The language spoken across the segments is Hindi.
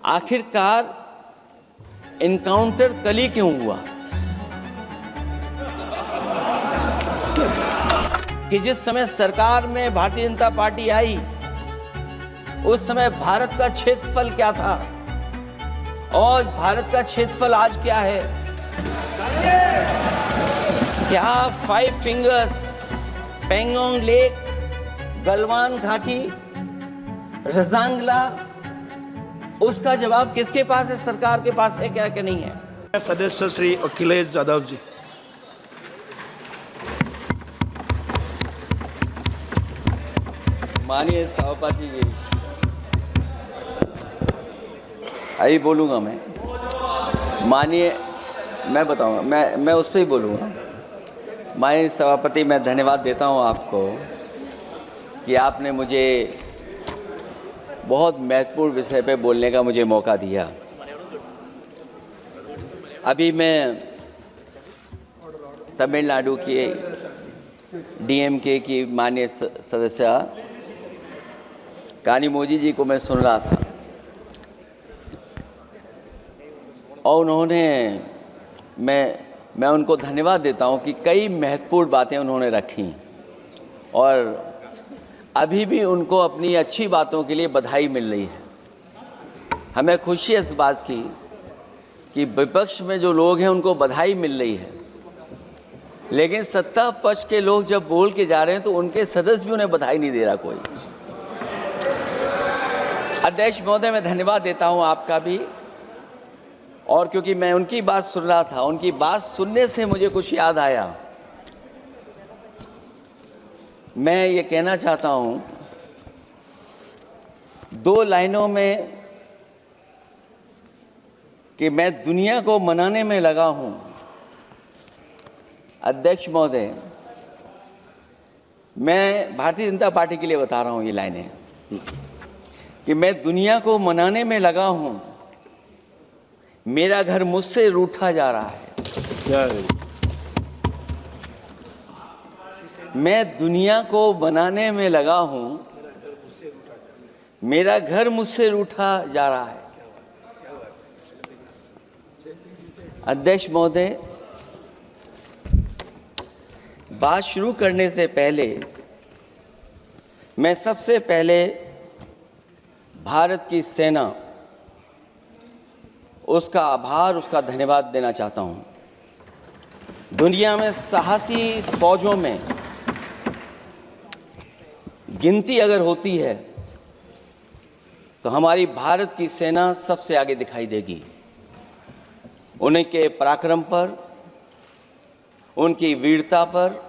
आखिरकार इनकाउंटर कल ही क्यों हुआ कि जिस समय सरकार में भारतीय जनता पार्टी आई उस समय भारत का क्षेत्रफल क्या था और भारत का क्षेत्रफल आज क्या है? क्या 5 फिंगर्स, पेंगोंग लेक, गलवान घाटी, रजांगला, उसका जवाब किसके पास है? सरकार के पास है क्या कि नहीं है? सदस्य श्री अखिलेश यादव जी। माननीय सभापति जी, अभी बोलूँगा मैं बताऊँगा, मैं उस पर ही बोलूँगा। माननीय सभापति, मैं धन्यवाद देता हूँ आपको कि आपने मुझे बहुत महत्वपूर्ण विषय पे बोलने का मुझे मौका दिया। अभी मैं तमिलनाडु की डीएमके की माननीय सदस्य कानिमोझी जी को मैं सुन रहा था और उन्होंने मैं उनको धन्यवाद देता हूं कि कई महत्वपूर्ण बातें उन्होंने रखी और अभी भी उनको अपनी अच्छी बातों के लिए बधाई मिल रही है। हमें खुशी है इस बात की कि विपक्ष में जो लोग हैं उनको बधाई मिल रही है, लेकिन सत्ता पक्ष के लोग जब बोल के जा रहे हैं तो उनके सदस्य भी उन्हें बधाई नहीं दे रहा कोई। अध्यक्ष महोदय, मैं धन्यवाद देता हूं आपका भी, और क्योंकि मैं उनकी बात सुन रहा था, उनकी बात सुनने से मुझे कुछ याद आया। मैं ये कहना चाहता हूं 2 लाइनों में कि मैं दुनिया को मनाने में लगा हूं। अध्यक्ष महोदय, मैं भारतीय जनता पार्टी के लिए बता रहा हूं ये लाइनें कि मैं दुनिया को मनाने में लगा हूं, मेरा घर मुझसे रूठा जा रहा है। मैं दुनिया को बनाने में लगा हूं, मेरा घर मुझसे रूठा जा रहा है। अध्यक्ष महोदय, बात शुरू करने से पहले मैं सबसे पहले भारत की सेना, उसका आभार, उसका धन्यवाद देना चाहता हूं। दुनिया में साहसी फौजों में गिनती अगर होती है तो हमारी भारत की सेना सबसे आगे दिखाई देगी। उनके पराक्रम पर, उनकी वीरता पर,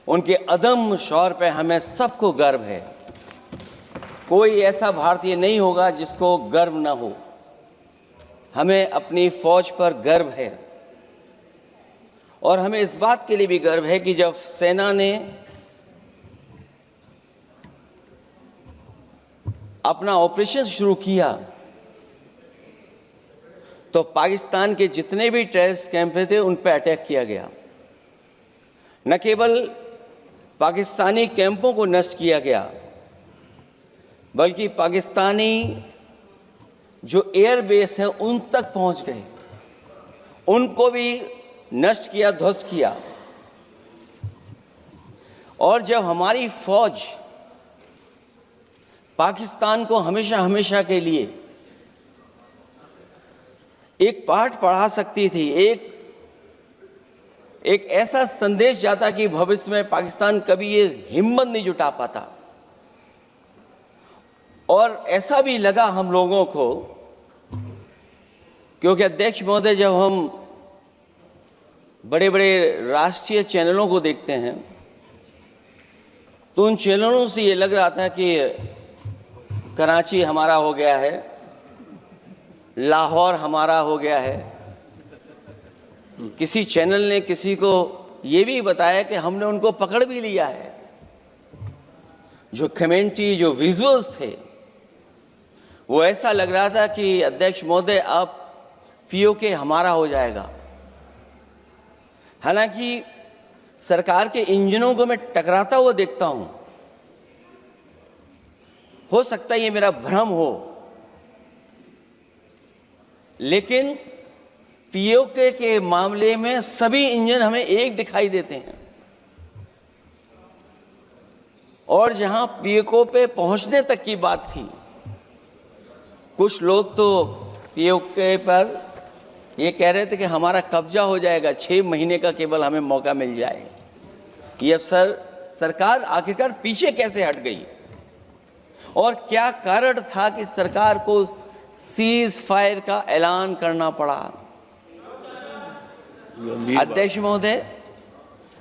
उनके अदम्य शौर्य पर हमें सबको गर्व है। कोई ऐसा भारतीय नहीं होगा जिसको गर्व न हो। हमें अपनी फौज पर गर्व है और हमें इस बात के लिए भी गर्व है कि जब सेना ने अपना ऑपरेशन शुरू किया तो पाकिस्तान के जितने भी टेररिस्ट कैंप थे उन पर अटैक किया गया। न केवल पाकिस्तानी कैंपों को नष्ट किया गया बल्कि पाकिस्तानी जो एयरबेस हैं उन तक पहुंच गए, उनको भी नष्ट किया, ध्वस्त किया। और जब हमारी फौज पाकिस्तान को हमेशा हमेशा के लिए एक पाठ पढ़ा सकती थी, एक ऐसा संदेश जाता कि भविष्य में पाकिस्तान कभी ये हिम्मत नहीं जुटा पाता, और ऐसा भी लगा हम लोगों को, क्योंकि अध्यक्ष महोदय, जब हम बड़े बड़े राष्ट्रीय चैनलों को देखते हैं तो उन चैनलों से ये लग रहा था कि कराची हमारा हो गया है, लाहौर हमारा हो गया है। किसी चैनल ने किसी को ये भी बताया कि हमने उनको पकड़ भी लिया है। जो कमेंट्री, जो विजुअल्स थे, वो ऐसा लग रहा था कि अध्यक्ष महोदय अब पीओके हमारा हो जाएगा। हालांकि सरकार के इंजनों को मैं टकराता हुआ देखता हूं। हो सकता है ये मेरा भ्रम हो, लेकिन पीओके के मामले में सभी इंजन हमें एक दिखाई देते हैं, और जहां पीओके पे पहुंचने तक की बात थी, कुछ लोग तो पीओके पर ये कह रहे थे कि हमारा कब्जा हो जाएगा, 6 महीने का केवल हमें मौका मिल जाए। ये अफसर सरकार आखिरकार पीछे कैसे हट गई, और क्या कारण था कि सरकार को सीज फायर का ऐलान करना पड़ा? अध्यक्ष महोदय,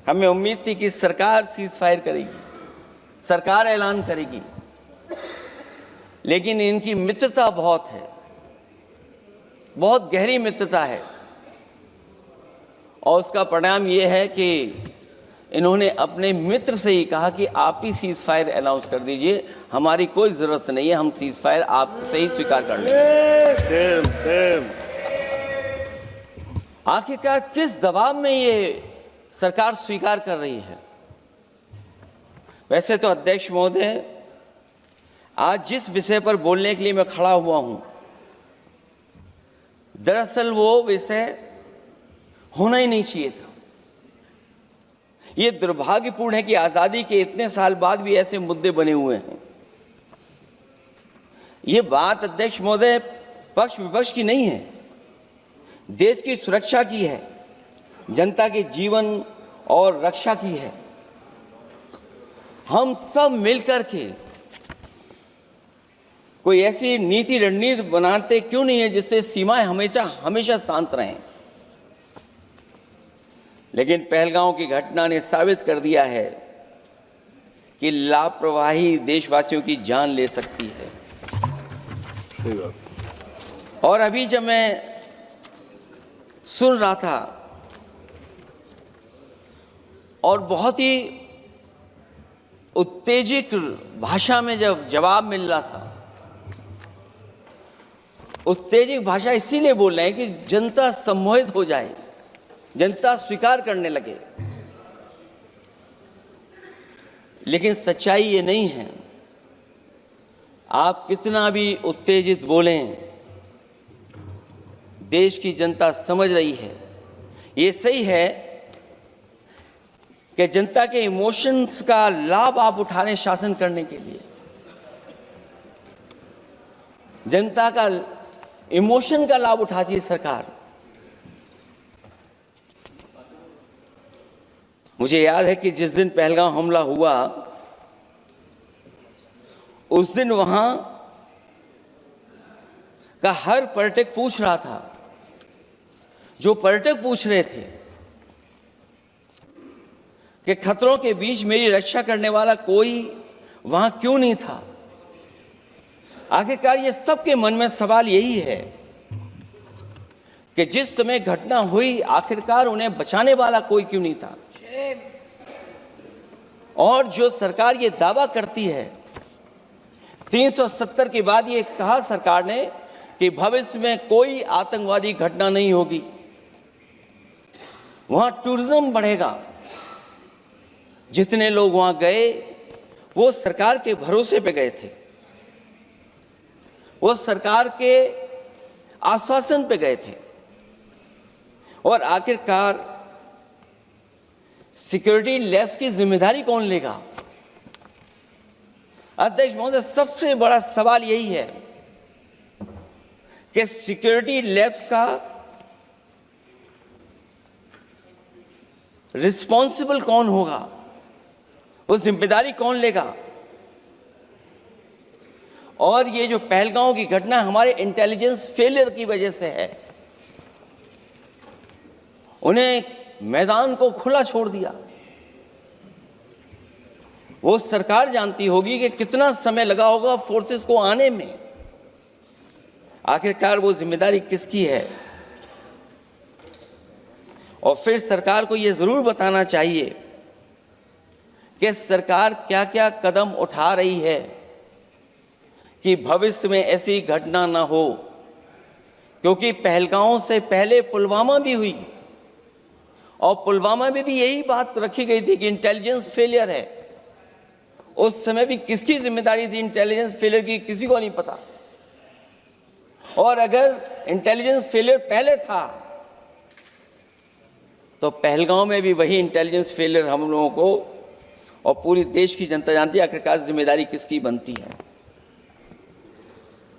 हमें उम्मीद थी कि सरकार सीज फायर करेगी, सरकार ऐलान करेगी, लेकिन इनकी मित्रता बहुत है, बहुत गहरी मित्रता है, और उसका परिणाम ये है कि इन्होंने अपने मित्र से ही कहा कि आप ही सीज फायर अनाउंस कर दीजिए, हमारी कोई ज़रूरत नहीं है, हम सीज फायर आपसे ही स्वीकार कर लेंगे। आखिरकार किस दबाव में ये सरकार स्वीकार कर रही है? वैसे तो अध्यक्ष महोदय, आज जिस विषय पर बोलने के लिए मैं खड़ा हुआ हूं, दरअसल वो विषय होना ही नहीं चाहिए था। ये दुर्भाग्यपूर्ण है कि आज़ादी के इतने साल बाद भी ऐसे मुद्दे बने हुए हैं। ये बात अध्यक्ष महोदय पक्ष विपक्ष की नहीं है, देश की सुरक्षा की है, जनता के जीवन और रक्षा की है। हम सब मिलकर के कोई ऐसी नीति रणनीति बनाते क्यों नहीं है जिससे सीमाएं हमेशा हमेशा शांत रहें। लेकिन पहलगांव की घटना ने साबित कर दिया है कि लापरवाही देशवासियों की जान ले सकती है। और अभी जब मैं सुन रहा था और बहुत ही उत्तेजित भाषा में जब जवाब मिल रहा था, उत्तेजित भाषा इसीलिए बोल रहे हैं कि जनता सम्मोहित हो जाए, जनता स्वीकार करने लगे। लेकिन सच्चाई ये नहीं है। आप कितना भी उत्तेजित बोलें, देश की जनता समझ रही है। ये सही है कि जनता के इमोशंस का लाभ आप उठा रहे हैं शासन करने के लिए। जनता का इमोशन का लाभ उठाती है सरकार। मुझे याद है कि जिस दिन पहलगाम हमला हुआ, उस दिन वहां का हर पर्यटक पूछ रहा था, जो पर्यटक पूछ रहे थे कि खतरों के बीच मेरी रक्षा करने वाला कोई वहां क्यों नहीं था। आखिरकार ये सबके मन में सवाल यही है कि जिस समय घटना हुई, आखिरकार उन्हें बचाने वाला कोई क्यों नहीं था। और जो सरकार ये दावा करती है, 370 के बाद ये कहा सरकार ने कि भविष्य में कोई आतंकवादी घटना नहीं होगी, वहां टूरिज्म बढ़ेगा। जितने लोग वहां गए वो सरकार के भरोसे पे गए थे, वो सरकार के आश्वासन पे गए थे। और आखिरकार सिक्योरिटी लैब्स की जिम्मेदारी कौन लेगा? अध्यक्ष महोदय, सबसे बड़ा सवाल यही है कि सिक्योरिटी लैब्स का रिस्पॉन्सिबल कौन होगा, वो जिम्मेदारी कौन लेगा? और ये जो पहलगांव की घटना हमारे इंटेलिजेंस फेलियर की वजह से है। उन्हें मैदान को खुला छोड़ दिया। वो सरकार जानती होगी कि कितना समय लगा होगा फोर्सेस को आने में। आखिरकार वो जिम्मेदारी किसकी है? और फिर सरकार को ये जरूर बताना चाहिए कि सरकार क्या क्या कदम उठा रही है कि भविष्य में ऐसी घटना ना हो। क्योंकि पहलगांव से पहले पुलवामा भी हुई, और पुलवामा में भी यही बात रखी गई थी कि इंटेलिजेंस फेलियर है। उस समय भी किसकी जिम्मेदारी थी इंटेलिजेंस फेलियर की, किसी को नहीं पता। और अगर इंटेलिजेंस फेलियर पहले था, तो पहलगांव में भी वही इंटेलिजेंस फेलियर हम लोगों को और पूरी देश की जनता जानती है आखिरकार जिम्मेदारी किसकी बनती है।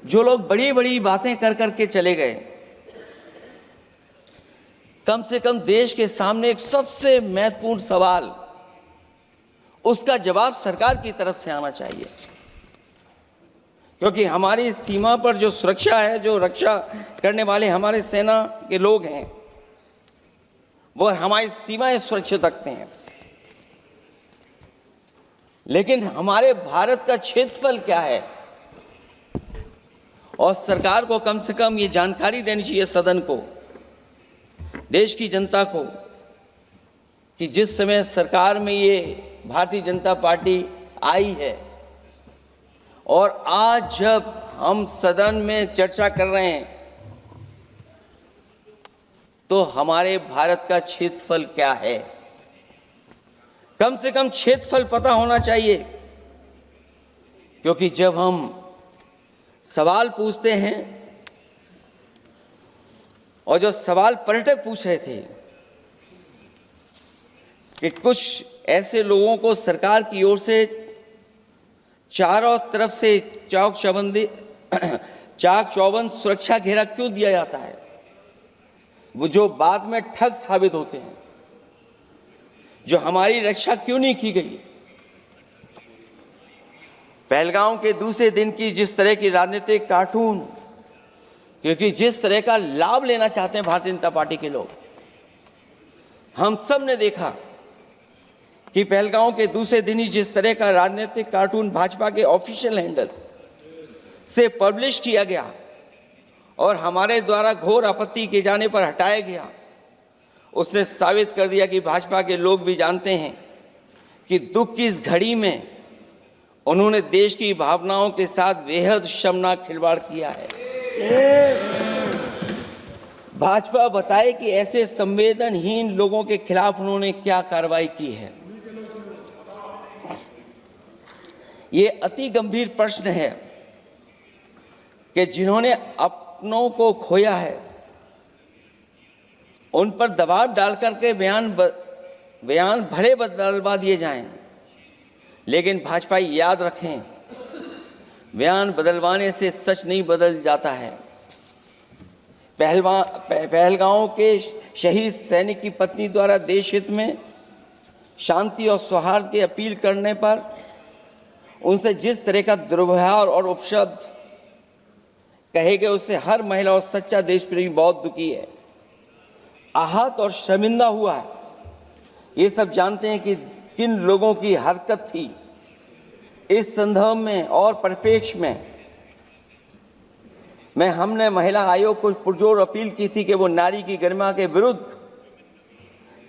जो लोग बड़ी बड़ी बातें कर करके चले गए, कम से कम देश के सामने एक सबसे महत्वपूर्ण सवाल, उसका जवाब सरकार की तरफ से आना चाहिए, क्योंकि हमारी सीमा पर जो सुरक्षा है, जो रक्षा करने वाले हमारे सेना के लोग हैं, वो हमारी सीमाएं सुरक्षित रखते हैं। लेकिन हमारे भारत का क्षेत्रफल क्या है, और सरकार को कम से कम ये जानकारी देनी चाहिए सदन को, देश की जनता को, कि जिस समय सरकार में ये भारतीय जनता पार्टी आई है और आज जब हम सदन में चर्चा कर रहे हैं, तो हमारे भारत का क्षेत्रफल क्या है, कम से कम क्षेत्रफल पता होना चाहिए। क्योंकि जब हम सवाल पूछते हैं, और जो सवाल पर्यटक पूछ रहे थे कि कुछ ऐसे लोगों को सरकार की ओर से चारों तरफ से चाक चौबंद सुरक्षा घेरा क्यों दिया जाता है, वो जो बाद में ठग साबित होते हैं, जो हमारी रक्षा क्यों नहीं की गई। पहलगांव के दूसरे दिन की जिस तरह की राजनीतिक कार्टून, क्योंकि जिस तरह का लाभ लेना चाहते हैं भारतीय जनता पार्टी के लोग, हम सब ने देखा कि पहलगांव के दूसरे दिन ही जिस तरह का राजनीतिक कार्टून भाजपा के ऑफिशियल हैंडल से पब्लिश किया गया और हमारे द्वारा घोर आपत्ति किए जाने पर हटाया गया, उसने साबित कर दिया कि भाजपा के लोग भी जानते हैं कि दुख की इस घड़ी में उन्होंने देश की भावनाओं के साथ बेहद शर्मनाक खिलवाड़ किया है। भाजपा बताए कि ऐसे संवेदनहीन लोगों के खिलाफ उन्होंने क्या कार्रवाई की है। ये अति गंभीर प्रश्न है कि जिन्होंने अपनों को खोया है, उन पर दबाव डाल करके बयान भले बदलवा दिए जाएं, लेकिन भाजपा याद रखें, बयान बदलवाने से सच नहीं बदल जाता है। पहलगांव के शहीद सैनिक की पत्नी द्वारा देश हित में शांति और सौहार्द की अपील करने पर उनसे जिस तरह का दुर्व्यवहार और उपशब्द कहे गए, उससे हर महिला और सच्चा देश प्रेमी बहुत दुखी है, आहत और शर्मिंदा हुआ है। ये सब जानते हैं कि किन लोगों की हरकत थी। इस संदर्भ में और परिप्रेक्ष्य में हमने महिला आयोग को पुरजोर अपील की थी कि वो नारी की गरिमा के विरुद्ध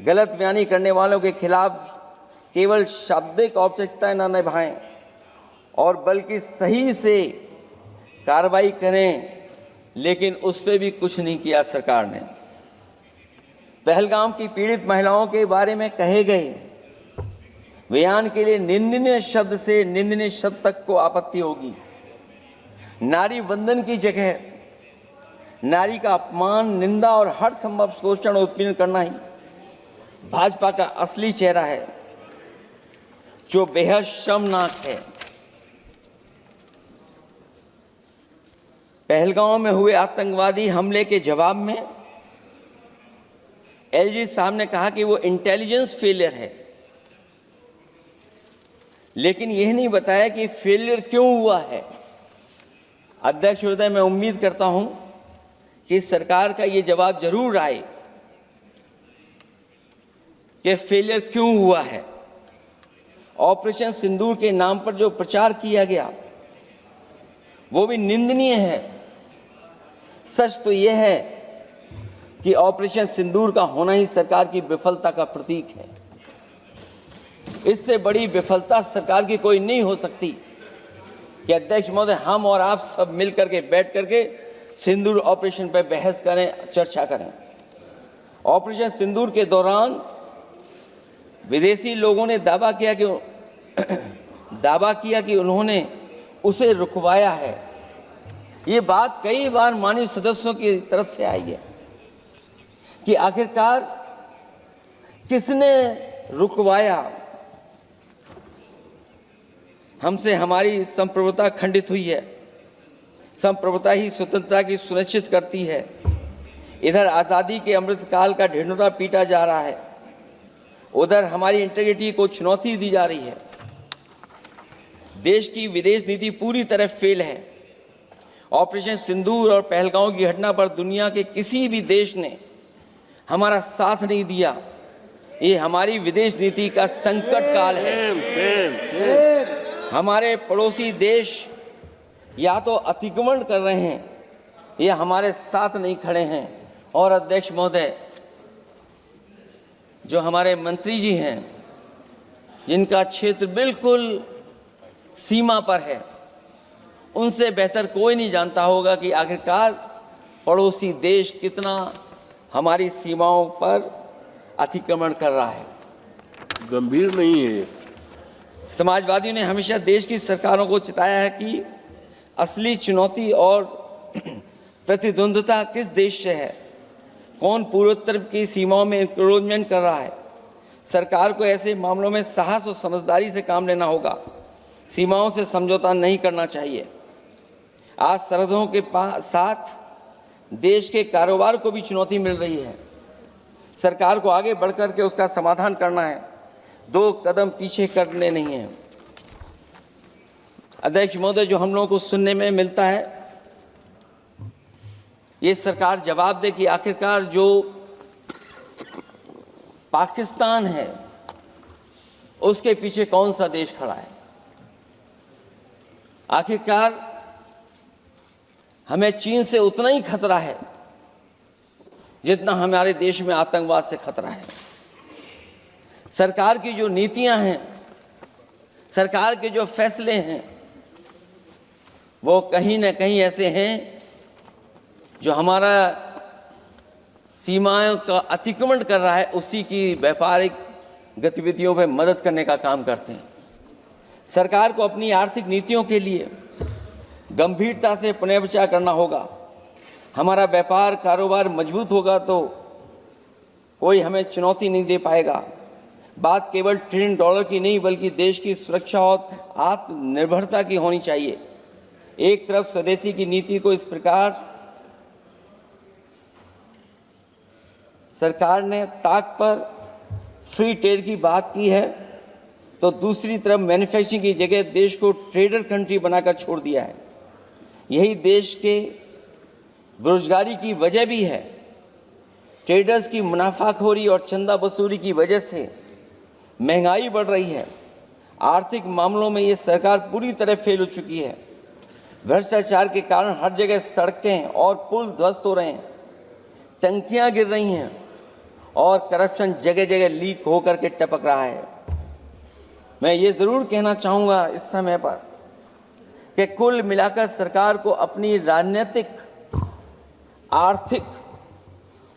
गलत बयानी करने वालों के खिलाफ केवल शाब्दिक औपचारिकताएं न निभाएं और बल्कि सही से कार्रवाई करें, लेकिन उस पर भी कुछ नहीं किया सरकार ने। पहलगाम की पीड़ित महिलाओं के बारे में कहे गए बयान के लिए निंदनीय शब्द से निंदनीय शब्द तक को आपत्ति होगी। नारी वंदन की जगह नारी का अपमान, निंदा और हर संभव शोषण उत्पीड़न करना ही भाजपा का असली चेहरा है, जो बेहद शर्मनाक है। पहलगांव में हुए आतंकवादी हमले के जवाब में एलजी साहब ने कहा कि वो इंटेलिजेंस फेलियर है, लेकिन यह नहीं बताया कि फेलियर क्यों हुआ है। अध्यक्ष महोदय, मैं उम्मीद करता हूं कि सरकार का ये जवाब जरूर आए कि फेलियर क्यों हुआ है। ऑपरेशन सिंदूर के नाम पर जो प्रचार किया गया वो भी निंदनीय है। सच तो यह है कि ऑपरेशन सिंदूर का होना ही सरकार की विफलता का प्रतीक है। इससे बड़ी विफलता सरकार की कोई नहीं हो सकती कि अध्यक्ष महोदय, हम और आप सब मिल करके बैठ करके सिंदूर ऑपरेशन पर बहस करें, चर्चा करें। ऑपरेशन सिंदूर के दौरान विदेशी लोगों ने दावा किया कि उन्होंने उसे रुकवाया है, ये बात कई बार माननीय सदस्यों की तरफ से आई है कि आखिरकार किसने रुकवाया, हमसे हमारी संप्रभुता खंडित हुई है। संप्रभुता ही स्वतंत्रता की सुनिश्चित करती है। इधर आज़ादी के अमृत काल का ढिंढोरा पीटा जा रहा है, उधर हमारी इंटीग्रिटी को चुनौती दी जा रही है। देश की विदेश नीति पूरी तरह फेल है। ऑपरेशन सिंदूर और पहलगांव की घटना पर दुनिया के किसी भी देश ने हमारा साथ नहीं दिया। ये हमारी विदेश नीति का संकट काल है। हमारे पड़ोसी देश या तो अतिक्रमण कर रहे हैं या हमारे साथ नहीं खड़े हैं। और अध्यक्ष महोदय, जो हमारे मंत्री जी हैं, जिनका क्षेत्र बिल्कुल सीमा पर है, उनसे बेहतर कोई नहीं जानता होगा कि आखिरकार पड़ोसी देश कितना हमारी सीमाओं पर अतिक्रमण कर रहा है। गंभीर नहीं है। समाजवादियों ने हमेशा देश की सरकारों को चिताया है कि असली चुनौती और प्रतिद्वंद्विता किस देश से है, कौन पूर्वोत्तर की सीमाओं में इंक्रोचमेंट कर रहा है। सरकार को ऐसे मामलों में साहस और समझदारी से काम लेना होगा। सीमाओं से समझौता नहीं करना चाहिए। आज सरहदों के साथ देश के कारोबार को भी चुनौती मिल रही है। सरकार को आगे बढ़कर के उसका समाधान करना है, 2 कदम पीछे करने नहीं है। अध्यक्ष महोदय, जो हम लोगों को सुनने में मिलता है, ये सरकार जवाब दे कि आखिरकार जो पाकिस्तान है उसके पीछे कौन सा देश खड़ा है। आखिरकार हमें चीन से उतना ही खतरा है जितना हमारे देश में आतंकवाद से खतरा है। सरकार की जो नीतियां हैं, सरकार के जो फैसले हैं, वो कहीं न कहीं ऐसे हैं जो हमारा सीमाओं का अतिक्रमण कर रहा है, उसी की व्यापारिक गतिविधियों में मदद करने का काम करते हैं। सरकार को अपनी आर्थिक नीतियों के लिए गंभीरता से पुनर्विचार करना होगा। हमारा व्यापार कारोबार मजबूत होगा तो कोई हमें चुनौती नहीं दे पाएगा। बात केवल $1 ट्रिलियन की नहीं, बल्कि देश की सुरक्षा और आत्मनिर्भरता की होनी चाहिए। एक तरफ स्वदेशी की नीति को इस प्रकार सरकार ने ताक पर फ्री ट्रेड की बात की है, तो दूसरी तरफ मैन्युफैक्चरिंग की जगह देश को ट्रेडर कंट्री बनाकर छोड़ दिया है। यही देश के बेरोजगारी की वजह भी है। ट्रेडर्स की मुनाफाखोरी और चंदा वसूली की वजह से महंगाई बढ़ रही है। आर्थिक मामलों में ये सरकार पूरी तरह फेल हो चुकी है। भ्रष्टाचार के कारण हर जगह सड़कें और पुल ध्वस्त हो रहे हैं, टंकियां गिर रही हैं और करप्शन जगह जगह लीक होकर के टपक रहा है। मैं ये ज़रूर कहना चाहूँगा इस समय पर कि कुल मिलाकर सरकार को अपनी राजनीतिक, आर्थिक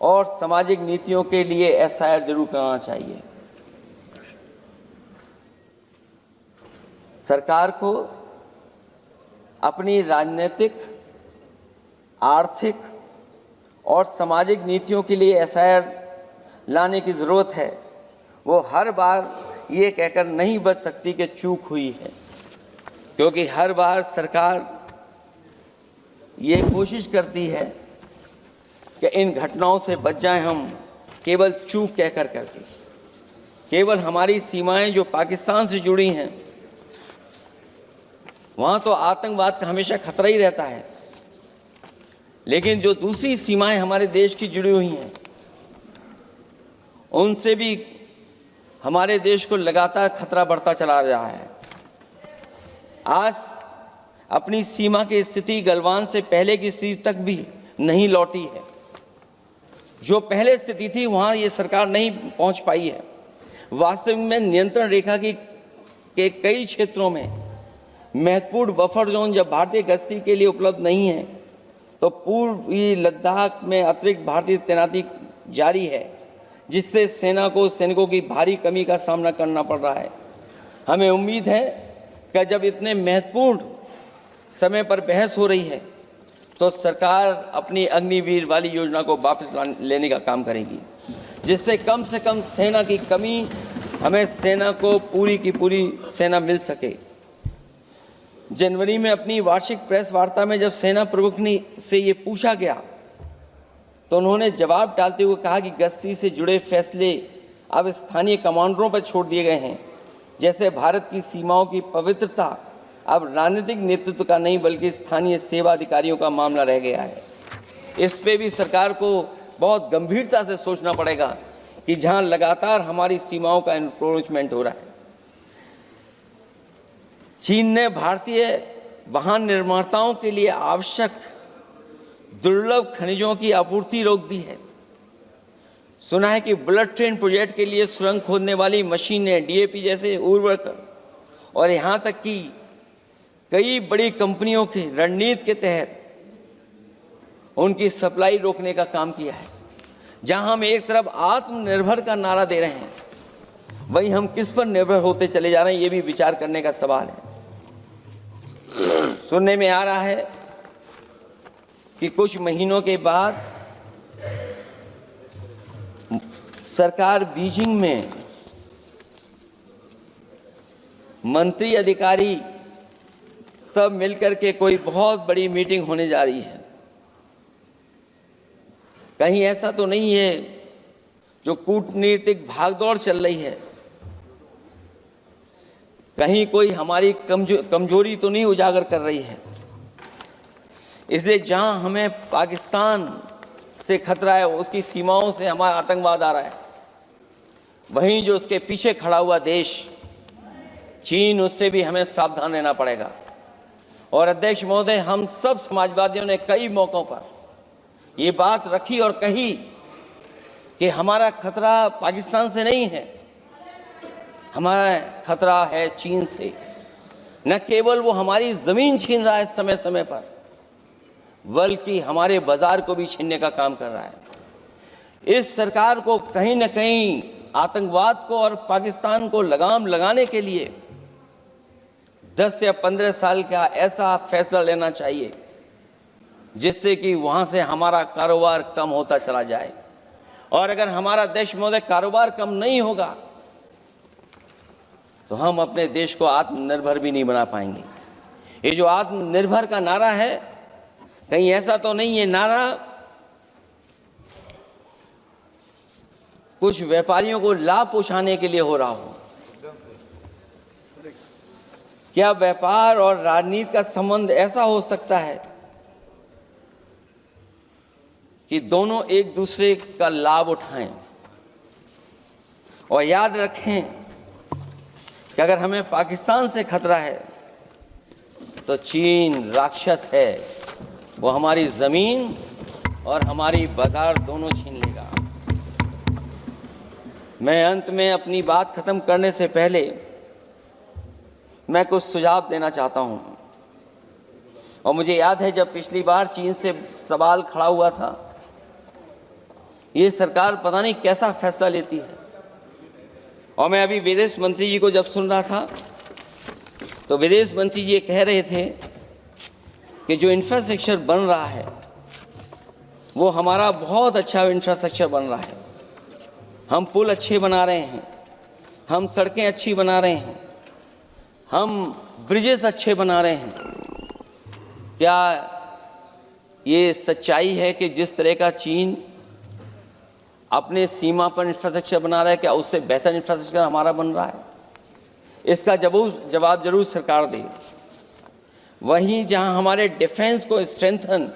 और सामाजिक नीतियों के लिए एफआईआर जरूर करना चाहिए। सरकार को अपनी राजनीतिक, आर्थिक और सामाजिक नीतियों के लिए एफआईआर लाने की ज़रूरत है। वो हर बार ये कहकर नहीं बच सकती कि चूक हुई है, क्योंकि हर बार सरकार ये कोशिश करती है कि इन घटनाओं से बच जाएं हम, केवल चूक कह कर करके। केवल हमारी सीमाएं जो पाकिस्तान से जुड़ी हैं, वहाँ तो आतंकवाद का हमेशा खतरा ही रहता है, लेकिन जो दूसरी सीमाएं हमारे देश की जुड़ी हुई हैं, उनसे भी हमारे देश को लगातार खतरा बढ़ता चला रहा है। आज अपनी सीमा की स्थिति गलवान से पहले की स्थिति तक भी नहीं लौटी है। जो पहले स्थिति थी वहाँ ये सरकार नहीं पहुँच पाई है। वास्तविक में नियंत्रण रेखा के कई क्षेत्रों में महत्वपूर्ण बफर जोन जब भारतीय गश्ती के लिए उपलब्ध नहीं है, तो पूर्वी लद्दाख में अतिरिक्त भारतीय तैनाती जारी है, जिससे सेना को सैनिकों की भारी कमी का सामना करना पड़ रहा है। हमें उम्मीद है कि जब इतने महत्वपूर्ण समय पर बहस हो रही है, तो सरकार अपनी अग्निवीर वाली योजना को वापस लेने का काम करेगी, जिससे कम से कम सेना की कमी, हमें सेना को पूरी की पूरी सेना मिल सके। जनवरी में अपनी वार्षिक प्रेस वार्ता में जब सेना प्रमुख ने से ये पूछा गया तो उन्होंने जवाब डालते हुए कहा कि गश्ती से जुड़े फैसले अब स्थानीय कमांडरों पर छोड़ दिए गए हैं। जैसे भारत की सीमाओं की पवित्रता अब राजनीतिक नेतृत्व का नहीं बल्कि स्थानीय सेवा अधिकारियों का मामला रह गया है। इस पे भी सरकार को बहुत गंभीरता से सोचना पड़ेगा कि जहां लगातार हमारी सीमाओं का एनक्रोचमेंट हो रहा है। चीन ने भारतीय वाहन निर्माताओं के लिए आवश्यक दुर्लभ खनिजों की आपूर्ति रोक दी है। सुना है कि बुलेट ट्रेन प्रोजेक्ट के लिए सुरंग खोदने वाली मशीनें, डीएपी जैसे उर्वरक और यहाँ तक कि कई बड़ी कंपनियों की रणनीति के तहत उनकी सप्लाई रोकने का काम किया है। जहां हम एक तरफ आत्मनिर्भर का नारा दे रहे हैं, वहीं हम किस पर निर्भर होते चले जा रहे हैं, ये भी विचार करने का सवाल है। सुनने में आ रहा है कि कुछ महीनों के बाद सरकार बीजिंग में मंत्री अधिकारी सब मिलकर के कोई बहुत बड़ी मीटिंग होने जा रही है। कहीं ऐसा तो नहीं है जो कूटनीतिक भागदौड़ चल रही है, कहीं कोई हमारी कमजोरी तो नहीं उजागर कर रही है। इसलिए जहां हमें पाकिस्तान से खतरा है, उसकी सीमाओं से हमारा आतंकवाद आ रहा है, वहीं जो उसके पीछे खड़ा हुआ देश चीन, उससे भी हमें सावधान रहना पड़ेगा। और अध्यक्ष महोदय, हम सब समाजवादियों ने कई मौकों पर ये बात रखी और कही कि हमारा खतरा पाकिस्तान से नहीं है, हमारा खतरा है चीन से। न केवल वो हमारी जमीन छीन रहा है समय समय पर, बल्कि हमारे बाजार को भी छीनने का काम कर रहा है। इस सरकार को कहीं न कहीं आतंकवाद को और पाकिस्तान को लगाम लगाने के लिए 10 या 15 साल का ऐसा फैसला लेना चाहिए जिससे कि वहां से हमारा कारोबार कम होता चला जाए। और अगर हमारा देश महोदय कारोबार कम नहीं होगा तो हम अपने देश को आत्मनिर्भर भी नहीं बना पाएंगे। ये जो आत्मनिर्भर का नारा है, कहीं ऐसा तो नहीं है नारा कुछ व्यापारियों को लाभ पहुंचाने के लिए हो रहा हो। क्या व्यापार और राजनीति का संबंध ऐसा हो सकता है कि दोनों एक दूसरे का लाभ उठाएं? और याद रखें कि अगर हमें पाकिस्तान से खतरा है तो चीन राक्षस है, वो हमारी जमीन और हमारी बाजार दोनों छीन लेगा। मैं अंत में अपनी बात खत्म करने से पहले मैं कुछ सुझाव देना चाहता हूं। और मुझे याद है जब पिछली बार चीन से सवाल खड़ा हुआ था, ये सरकार पता नहीं कैसा फैसला लेती है। और मैं अभी विदेश मंत्री जी को जब सुन रहा था तो विदेश मंत्री जी ये कह रहे थे कि जो इंफ्रास्ट्रक्चर बन रहा है वो हमारा बहुत अच्छा इंफ्रास्ट्रक्चर बन रहा है। हम पुल अच्छे बना रहे हैं, हम सड़कें अच्छी बना रहे हैं, हम ब्रिजेस अच्छे बना रहे हैं। क्या ये सच्चाई है कि जिस तरह का चीन अपने सीमा पर इंफ्रास्ट्रक्चर बना रहा है, क्या उससे बेहतर इंफ्रास्ट्रक्चर हमारा बन रहा है? इसका जवाब जरूर सरकार दे। वहीं जहां हमारे डिफेंस को स्ट्रेंथन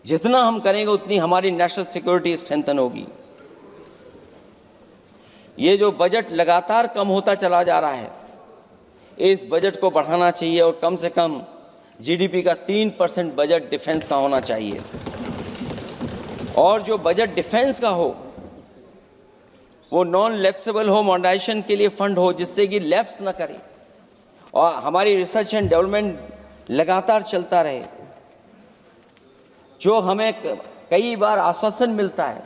जितना हम करेंगे उतनी हमारी नेशनल सिक्योरिटी स्ट्रेंथन होगी। ये जो बजट लगातार कम होता चला जा रहा है, इस बजट को बढ़ाना चाहिए और कम से कम जीडीपी का 3% बजट डिफेंस का होना चाहिए। और जो बजट डिफेंस का हो वो नॉन लैप्सेबल हो, मॉडर्नाइजेशन के लिए फंड हो जिससे कि लैप्स ना करे और हमारी रिसर्च एंड डेवलपमेंट लगातार चलता रहे। जो हमें कई बार आश्वासन मिलता है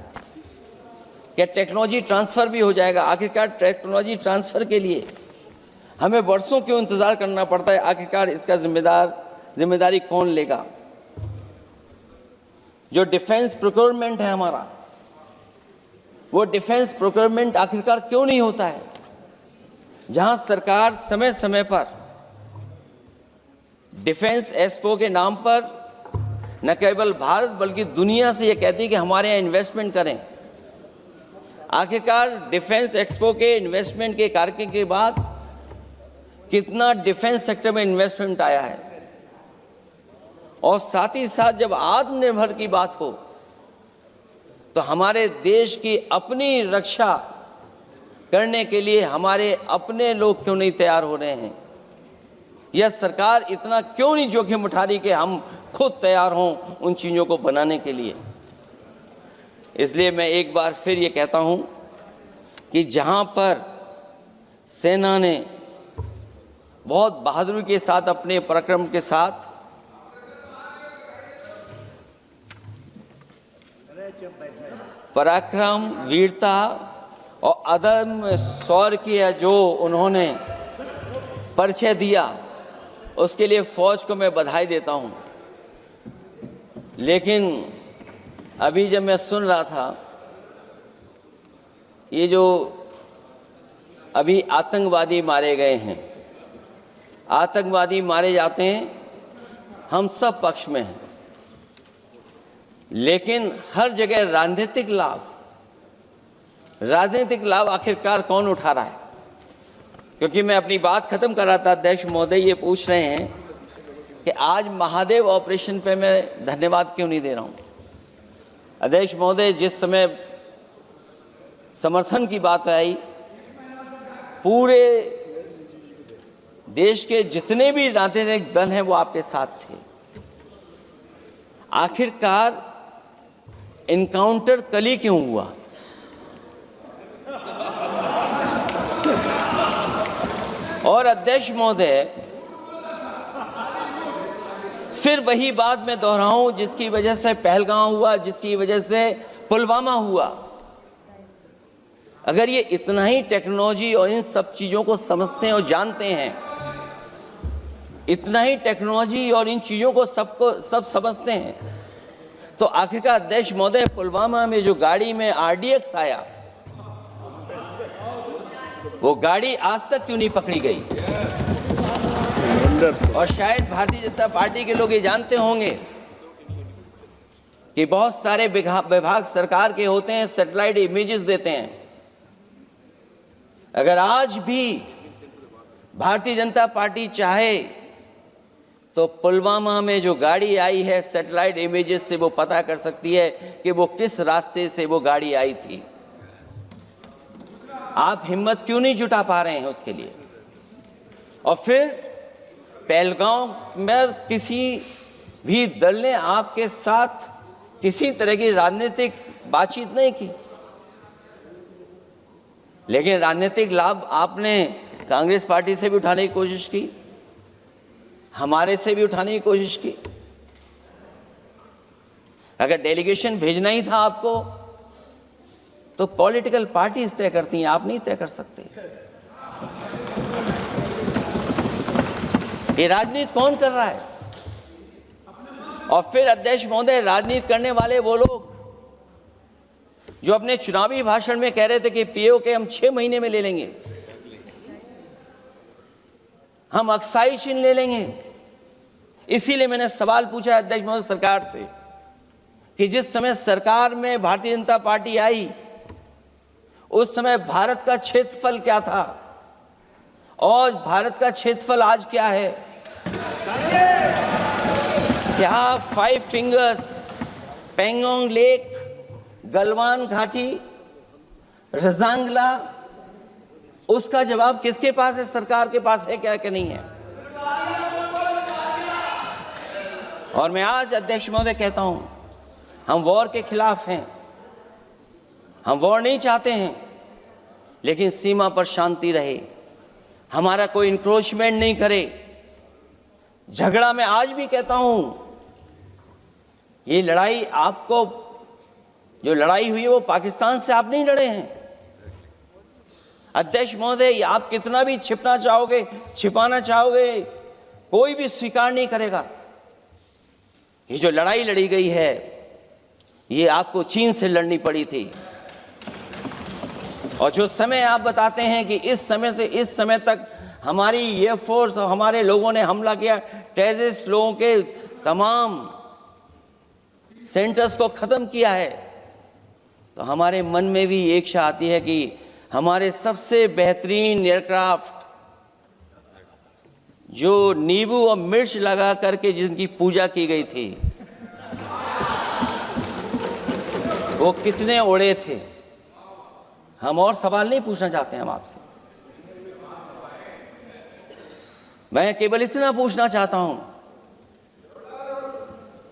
कि टेक्नोलॉजी ट्रांसफ़र भी हो जाएगा, आखिरकार टेक्नोलॉजी ट्रांसफ़र के लिए हमें वर्षों क्यों इंतज़ार करना पड़ता है? आखिरकार इसका जिम्मेदार जिम्मेदारी कौन लेगा? जो डिफेंस प्रोक्योरमेंट है हमारा, वो डिफेंस प्रोक्योरमेंट आखिरकार क्यों नहीं होता है? जहां सरकार समय समय पर डिफेंस एक्सपो के नाम पर न केवल भारत बल्कि दुनिया से ये कहती है कि हमारे यहाँ इन्वेस्टमेंट करें। आखिरकार डिफेंस एक्सपो के इन्वेस्टमेंट के कार्यक्रम के बाद कितना डिफेंस सेक्टर में इन्वेस्टमेंट आया है? और साथ ही साथ जब आत्मनिर्भर की बात हो तो हमारे देश की अपनी रक्षा करने के लिए हमारे अपने लोग क्यों नहीं तैयार हो रहे हैं? यह सरकार इतना क्यों नहीं जोखिम उठा रही कि हम खुद तैयार हों उन चीज़ों को बनाने के लिए? इसलिए मैं एक बार फिर ये कहता हूं कि जहां पर सेना ने बहुत बहादुरी के साथ अपने पराक्रम के साथ पराक्रम, वीरता और अदम्य शौर्य की जो उन्होंने परिचय दिया, उसके लिए फौज को मैं बधाई देता हूं। लेकिन अभी जब मैं सुन रहा था, ये जो अभी आतंकवादी मारे गए हैं, आतंकवादी मारे जाते हैं, हम सब पक्ष में हैं, लेकिन हर जगह राजनीतिक लाभ आखिरकार कौन उठा रहा है? क्योंकि मैं अपनी बात खत्म कर रहा था, अध्यक्ष महोदय ये पूछ रहे हैं कि आज महादेव ऑपरेशन पे मैं धन्यवाद क्यों नहीं दे रहा हूं? अध्यक्ष महोदय, जिस समय समर्थन की बात आई, पूरे देश के जितने भी राजनीतिक दल हैं वो आपके साथ थे। आखिरकार इनकाउंटर कल ही क्यों हुआ? और अध्यक्ष महोदय, फिर वही बात मैं दोहराऊं जिसकी वजह से पहलगांव हुआ, जिसकी वजह से पुलवामा हुआ। अगर ये इतना ही टेक्नोलॉजी और इन सब चीजों को समझते हैं और जानते हैं, इतना ही टेक्नोलॉजी और इन चीजों को सब समझते हैं, तो आखिरकार अध्यक्ष महोदय पुलवामा में जो गाड़ी में RDX आया, वो गाड़ी आज तक क्यों नहीं पकड़ी गई? और शायद भारतीय जनता पार्टी के लोग ये जानते होंगे कि बहुत सारे विभाग सरकार के होते हैं, सैटेलाइट इमेजेस देते हैं। अगर आज भी भारतीय जनता पार्टी चाहे तो पुलवामा में जो गाड़ी आई है, सैटेलाइट इमेजेस से वो पता कर सकती है कि वो किस रास्ते से वो गाड़ी आई थी। आप हिम्मत क्यों नहीं जुटा पा रहे हैं उसके लिए? और फिर पहलगांव में किसी भी दल ने आपके साथ किसी तरह की राजनीतिक बातचीत नहीं की, लेकिन राजनीतिक लाभ आपने कांग्रेस पार्टी से भी उठाने की कोशिश की, हमारे से भी उठाने की कोशिश की। अगर डेलीगेशन भेजना ही था आपको तो पॉलिटिकल पार्टीज तय करती हैं, आप नहीं तय कर सकते। ये राजनीति कौन कर रहा है? और फिर अध्यक्ष महोदय, राजनीति करने वाले वो लोग जो अपने चुनावी भाषण में कह रहे थे कि POK हम 6 महीने में ले लेंगे, हम अक्साई चिन्ह ले लेंगे। इसीलिए मैंने सवाल पूछा अध्यक्ष महोदय सरकार से कि जिस समय सरकार में भारतीय जनता पार्टी आई, उस समय भारत का क्षेत्रफल क्या था और भारत का क्षेत्रफल आज क्या है? क्या 5 फिंगर्स, पेंगोंग लेक, गलवान घाटी, रजांगला, उसका जवाब किसके पास है? सरकार के पास है क्या कि नहीं है? और मैं आज अध्यक्ष महोदय कहता हूं, हम वॉर के खिलाफ हैं, हम वॉर नहीं चाहते हैं, लेकिन सीमा पर शांति रहे, हमारा कोई इंक्रोचमेंट नहीं करे। झगड़ा मैं आज भी कहता हूं, ये लड़ाई आपको, जो लड़ाई हुई है वो पाकिस्तान से आप नहीं लड़े हैं। अध्यक्ष महोदय, आप कितना भी छिपना चाहोगे, छिपाना चाहोगे, कोई भी स्वीकार नहीं करेगा। ये जो लड़ाई लड़ी गई है, ये आपको चीन से लड़नी पड़ी थी। और जो समय आप बताते हैं कि इस समय से इस समय तक हमारी एयरफोर्स और हमारे लोगों ने हमला किया, टेररिस्ट लोगों के तमाम सेंटर्स को ख़त्म किया है, तो हमारे मन में भी एक इच्छा आती है कि हमारे सबसे बेहतरीन एयरक्राफ्ट जो नींबू और मिर्च लगा करके जिनकी पूजा की गई थी, वो कितने उड़े थे। हम और सवाल नहीं पूछना चाहते हैं हम आपसे, मैं केवल इतना पूछना चाहता हूं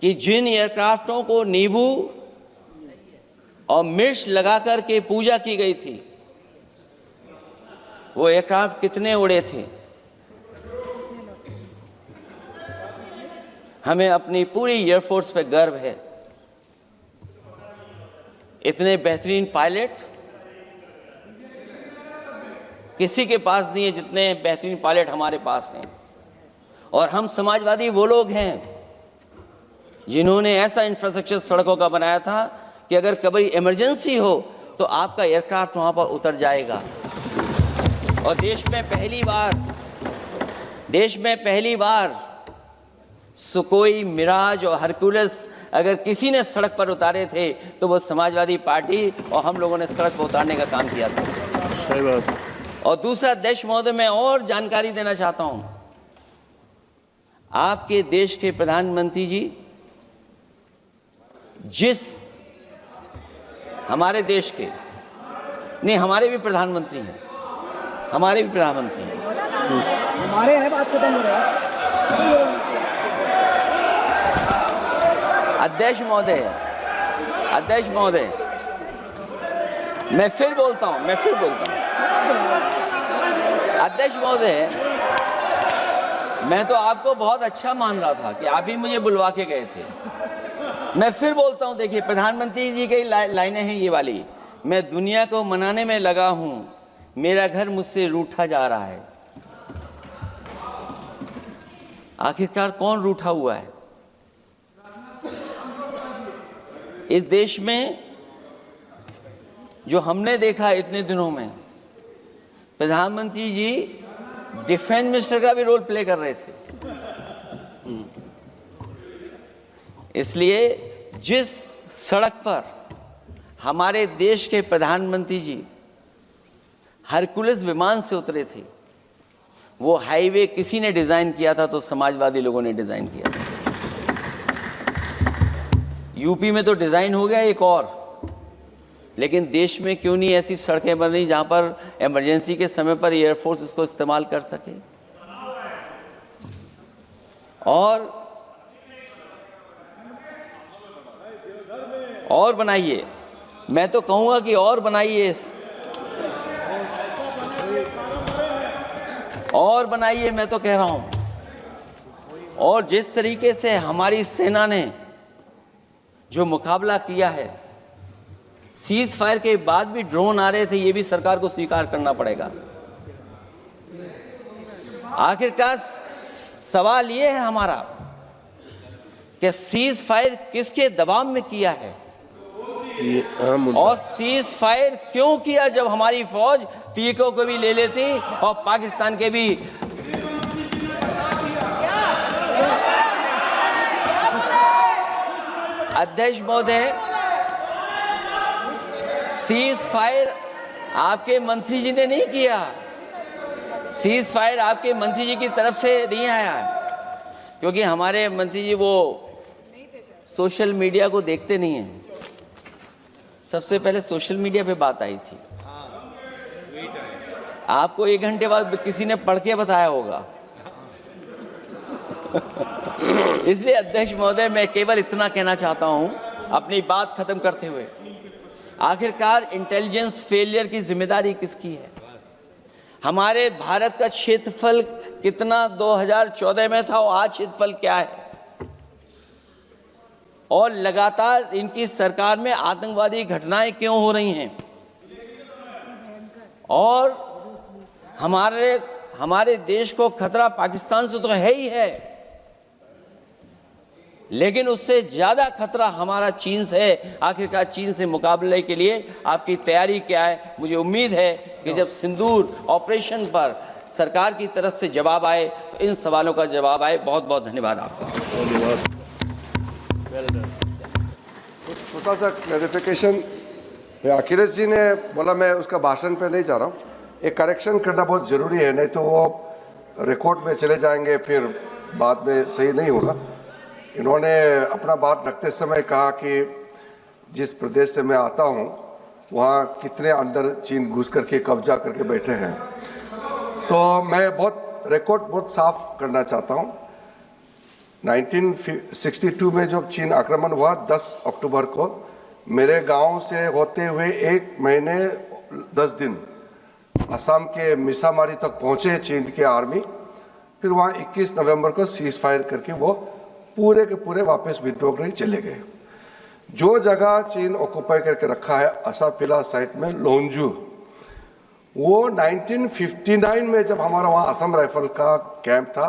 कि जिन एयरक्राफ्टों को नींबू और मिर्च लगाकर के पूजा की गई थी, वो एयरक्राफ्ट कितने उड़े थे। हमें अपनी पूरी एयरफोर्स पे गर्व है। इतने बेहतरीन पायलट किसी के पास नहीं है जितने बेहतरीन पायलट हमारे पास हैं। और हम समाजवादी वो लोग हैं जिन्होंने ऐसा इंफ्रास्ट्रक्चर सड़कों का बनाया था कि अगर कभी इमरजेंसी हो तो आपका एयरक्राफ्ट वहां पर उतर जाएगा। और देश में पहली बार सुकोई, मिराज और हरकुलस अगर किसी ने सड़क पर उतारे थे तो वो समाजवादी पार्टी और हम लोगों ने सड़क पर उतारने का काम किया था। सही बात। और दूसरा, अध्यक्ष महोदय, मैं और जानकारी देना चाहता हूं। आपके देश के प्रधानमंत्री जी हमारे देश के नहीं, हमारे भी प्रधानमंत्री हैं, हमारे हैं बात खत्म हो रहा है। अध्यक्ष महोदय, मैं फिर बोलता हूं। अध्यक्ष महोदय, मैं तो आपको बहुत अच्छा मान रहा था कि आप ही मुझे बुलवा के गए थे। मैं फिर बोलता हूं, देखिए प्रधानमंत्री जी की लाइनें हैं ये वाली, मैं दुनिया को मनाने में लगा हूं, मेरा घर मुझसे रूठा जा रहा है। आखिरकार कौन रूठा हुआ है इस देश में? जो हमने देखा इतने दिनों में, प्रधानमंत्री जी डिफेंस मिनिस्टर का भी रोल प्ले कर रहे थे। इसलिए जिस सड़क पर हमारे देश के प्रधानमंत्री जी हरकुलस विमान से उतरे थे, वो हाईवे किसी ने डिजाइन किया था तो समाजवादी लोगों ने डिजाइन किया था। यूपी में तो डिजाइन हो गया एक और, लेकिन देश में क्यों नहीं ऐसी सड़कें बन रही जहां पर इमरजेंसी के समय पर एयरफोर्स इसको इस्तेमाल कर सके। और बनाइए, मैं तो कहूंगा कि और बनाइए, मैं तो कह रहा हूं। और जिस तरीके से हमारी सेना ने जो मुकाबला किया है, सीज फायर के बाद भी ड्रोन आ रहे थे, ये भी सरकार को स्वीकार करना पड़ेगा। आखिरकार सवाल ये है हमारा कि सीज फायर किसके दबाव में किया है और सीज फायर क्यों किया जब हमारी फौज पीओके को भी ले लेती और पाकिस्तान के भी। अध्यक्ष महोदय, सीज फायर आपके मंत्री जी ने नहीं किया, सीज फायर आपके मंत्री जी की तरफ से नहीं आया, क्योंकि हमारे मंत्री जी वो सोशल मीडिया को देखते नहीं हैं। सबसे पहले सोशल मीडिया पे बात आई थी, आपको 1 घंटे बाद किसी ने पढ़ के बताया होगा। इसलिए अध्यक्ष महोदय, मैं केवल इतना कहना चाहता हूं अपनी बात खत्म करते हुए, आखिरकार इंटेलिजेंस फेलियर की जिम्मेदारी किसकी है? हमारे भारत का क्षेत्रफल कितना 2014 में था और आज क्षेत्रफल क्या है? और लगातार इनकी सरकार में आतंकवादी घटनाएं क्यों हो रही हैं? और हमारे देश को खतरा पाकिस्तान से तो है ही है, लेकिन उससे ज़्यादा खतरा हमारा चीन से है। आखिरकार चीन से मुकाबले के लिए आपकी तैयारी क्या है? मुझे उम्मीद है कि जब सिंदूर ऑपरेशन पर सरकार की तरफ से जवाब आए तो इन सवालों का जवाब आए। बहुत बहुत धन्यवाद आपका। धन्यवाद। छोटा सा क्लैरिफिकेशन, अखिलेश जी ने बोला, मैं उसका भाषण पे नहीं जा रहा हूँ। एक करेक्शन करना बहुत ज़रूरी है, नहीं तो वो रिकॉर्ड में चले जाएंगे, फिर बाद में सही नहीं होगा। इन्होंने अपना बात रखते समय कहा कि जिस प्रदेश से मैं आता हूँ वहाँ कितने अंदर चीन घुस करके कब्जा करके बैठे हैं, तो मैं रिकॉर्ड बहुत साफ करना चाहता हूँ। 1962 में जब चीन आक्रमण हुआ 10 अक्टूबर को, मेरे गांव से होते हुए 1 महीने 10 दिन असम के मिसामारी तक पहुंचे चीन के आर्मी। फिर वहाँ 21 नवंबर को सीज फायर करके वो पूरे के पूरे वापस विड्रॉ करके चले गए। जो जगह चीन ऑक्यूपाई करके रखा है असाफिला साइट में लोंजू, वो 1959 में जब हमारा वहाँ असम राइफल का कैंप था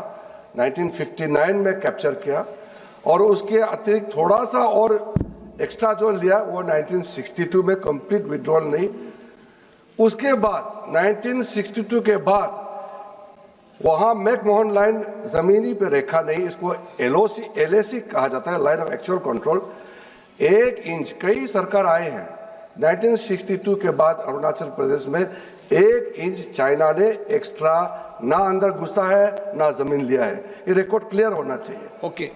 1959 में कैप्चर किया, और उसके अतिरिक्त थोड़ा सा और एक्स्ट्रा जो लिया वो 1962 में कंप्लीट विड्रॉल नहीं। उसके बाद 1962 के बाद वहाँ मैकमोहन लाइन ज़मीनी पे रेखा नहीं, इसको LAC कहा जाता है, line of actual control. 1 inch, कई सरकार आए हैं 1962 के बाद अरुणाचल प्रदेश में 1 इंच चाइना ने एक्स्ट्रा ना अंदर घुसा है ना जमीन लिया है। ये रिकॉर्ड क्लियर होना चाहिए। ओके।